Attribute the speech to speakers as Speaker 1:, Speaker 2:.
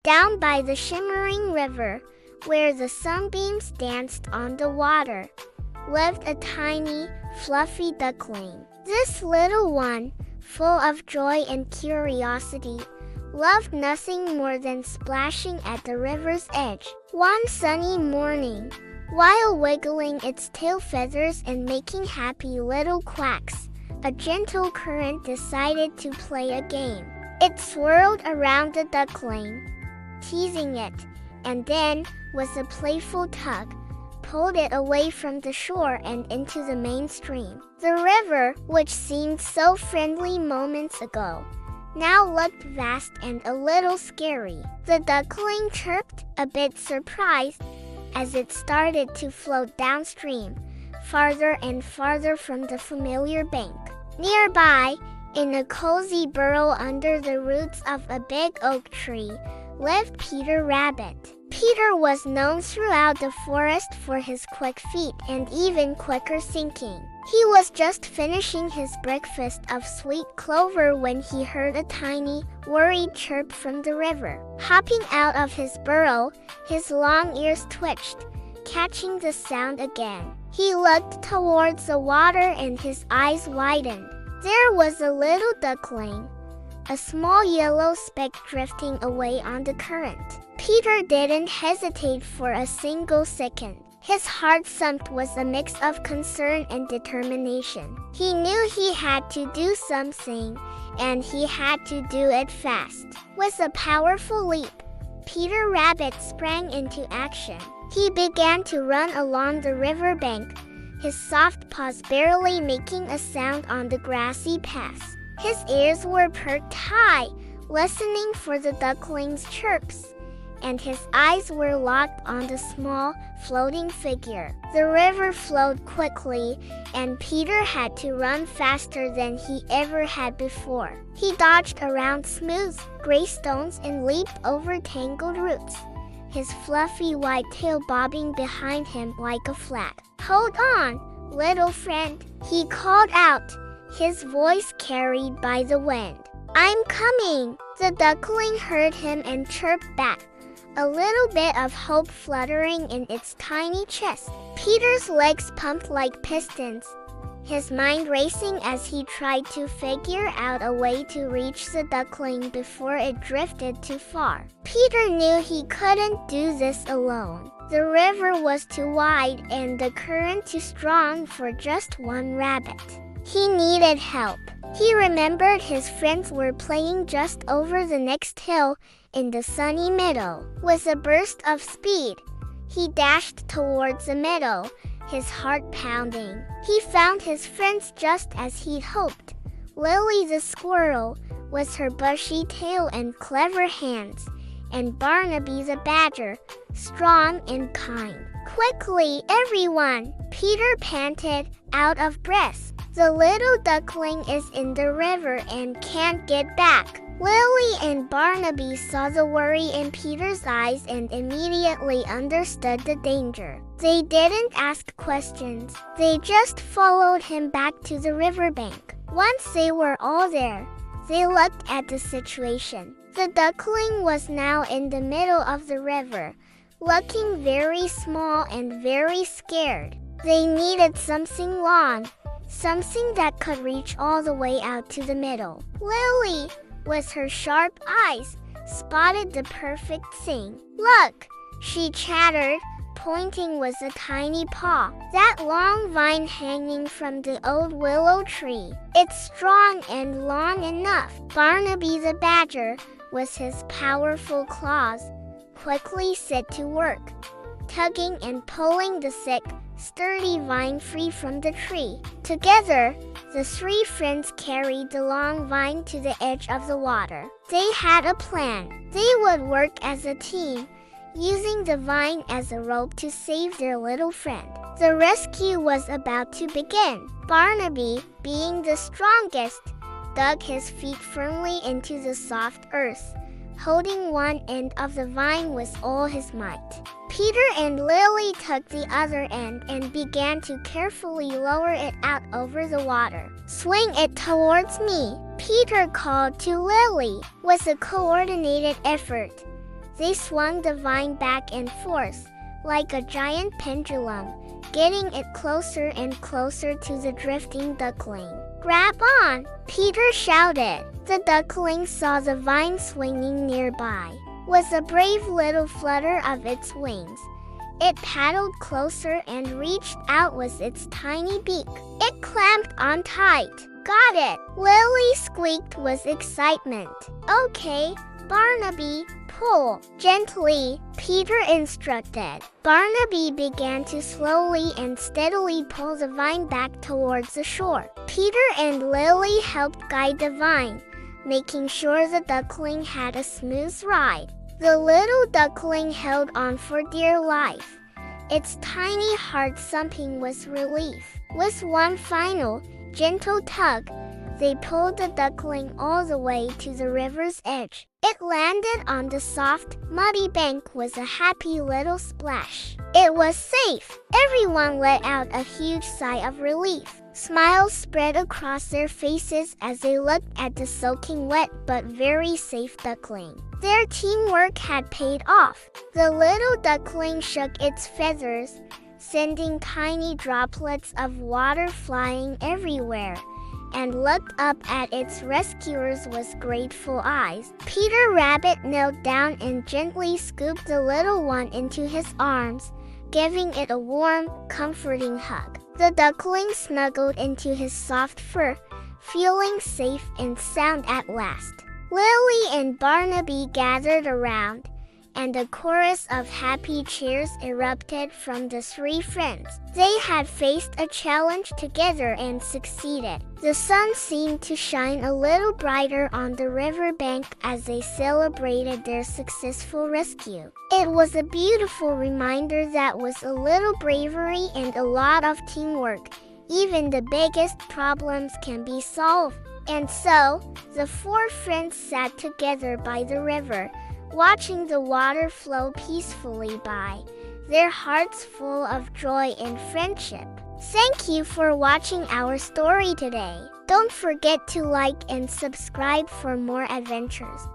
Speaker 1: Down by the shimmering river, where the sunbeams danced on the water, lived a tiny, fluffy duckling. This little one, full of joy and curiosity, loved nothing more than splashing at the river's edge. One sunny morning, while wiggling its tail feathers and making happy little quacks, a gentle current decided to play a game. It swirled around the duckling, teasing it, and then, with a playful tug, pulled it away from the shore and into the main stream. The river, which seemed so friendly moments ago, now looked vast and a little scary. The duckling chirped, a bit surprised, as it started to float downstream, farther and farther from the familiar bank. Nearby, in a cozy burrow under the roots of a big oak tree, lived Peter Rabbit. Peter was known throughout the forest for his quick feet and even quicker thinking. He was just finishing his breakfast of sweet clover when he heard a tiny, worried chirp from the river. Hopping out of his burrow, his long ears twitched, catching the sound again. He looked towards the water and his eyes widened. There was a little duckling, a small yellow speck drifting away on the current. Peter didn't hesitate for a single second. His heart thumped with a mix of concern and determination. He knew he had to do something, and he had to do it fast. With a powerful leap, Peter Rabbit sprang into action. He began to run along the riverbank, his soft paws barely making a sound on the grassy path. His ears were perked high, listening for the duckling's chirps, and his eyes were locked on the small, floating figure. The river flowed quickly, and Peter had to run faster than he ever had before. He dodged around smooth, gray stones and leaped over tangled roots, his fluffy white tail bobbing behind him like a flag. "Hold on, little friend," he called out, his voice carried by the wind. "I'm coming." The duckling heard him and chirped back, a little bit of hope fluttering in its tiny chest. Peter's legs pumped like pistons, his mind racing as he tried to figure out a way to reach the duckling before it drifted too far. Peter knew he couldn't do this alone. The river was too wide and the current too strong for just one rabbit. He needed help. He remembered his friends were playing just over the next hill in the sunny meadow. With a burst of speed, he dashed towards the meadow, his heart pounding. He found his friends just as he'd hoped. Lily the squirrel, with her bushy tail and clever hands, and Barnaby the badger, strong and kind. "Quickly, everyone!" Peter panted, out of breath. "The little duckling is in the river and can't get back." Lily and Barnaby saw the worry in Peter's eyes and immediately understood the danger. They didn't ask questions. They just followed him back to the riverbank. Once they were all there, they looked at the situation. The duckling was now in the middle of the river, looking very small and very scared. They needed something long, something that could reach all the way out to the middle. Lily, with her sharp eyes, spotted the perfect thing. "Look," she chattered, pointing with a tiny paw. "That long vine hanging from the old willow tree. It's strong and long enough." Barnaby the badger, with his powerful claws, quickly set to work, tugging and pulling the thick, sturdy vine free from the tree. Together, the three friends carried the long vine to the edge of the water. They had a plan. They would work as a team, using the vine as a rope to save their little friend. The rescue was about to begin. Barnaby, being the strongest, dug his feet firmly into the soft earth, holding one end of the vine with all his might. Peter and Lily took the other end and began to carefully lower it out over the water. "Swing it towards me," Peter called to Lily. With a coordinated effort, They swung the vine back and forth, like a giant pendulum, getting it closer and closer to the drifting duckling. "Grab on!" Peter shouted. The duckling saw the vine swinging nearby. With a brave little flutter of its wings, it paddled closer and reached out with its tiny beak. It clamped on tight. "Got it!" Lily squeaked with excitement. "Okay, Barnaby, pull." "Gently," Peter instructed. Barnaby began to slowly and steadily pull the vine back towards the shore. Peter and Lily helped guide the vine, making sure the duckling had a smooth ride. The little duckling held on for dear life, its tiny heart thumping with relief. With one final, gentle tug, they pulled the duckling all the way to the river's edge. It landed on the soft, muddy bank with a happy little splash. It was safe. Everyone let out a huge sigh of relief. Smiles spread across their faces as they looked at the soaking wet but very safe duckling. Their teamwork had paid off. The little duckling shook its feathers, sending tiny droplets of water flying everywhere, and looked up at its rescuers with grateful eyes. Peter Rabbit knelt down and gently scooped the little one into his arms, giving it a warm, comforting hug. The duckling snuggled into his soft fur, feeling safe and sound at last. Lily and Barnaby gathered around, and a chorus of happy cheers erupted from the three friends. They had faced a challenge together and succeeded. The sun seemed to shine a little brighter on the riverbank as they celebrated their successful rescue. It was a beautiful reminder that with a little bravery and a lot of teamwork, even the biggest problems can be solved. And so, the four friends sat together by the river, watching the water flow peacefully by, their hearts full of joy and friendship. Thank you for watching our story today. Don't forget to like and subscribe for more adventures.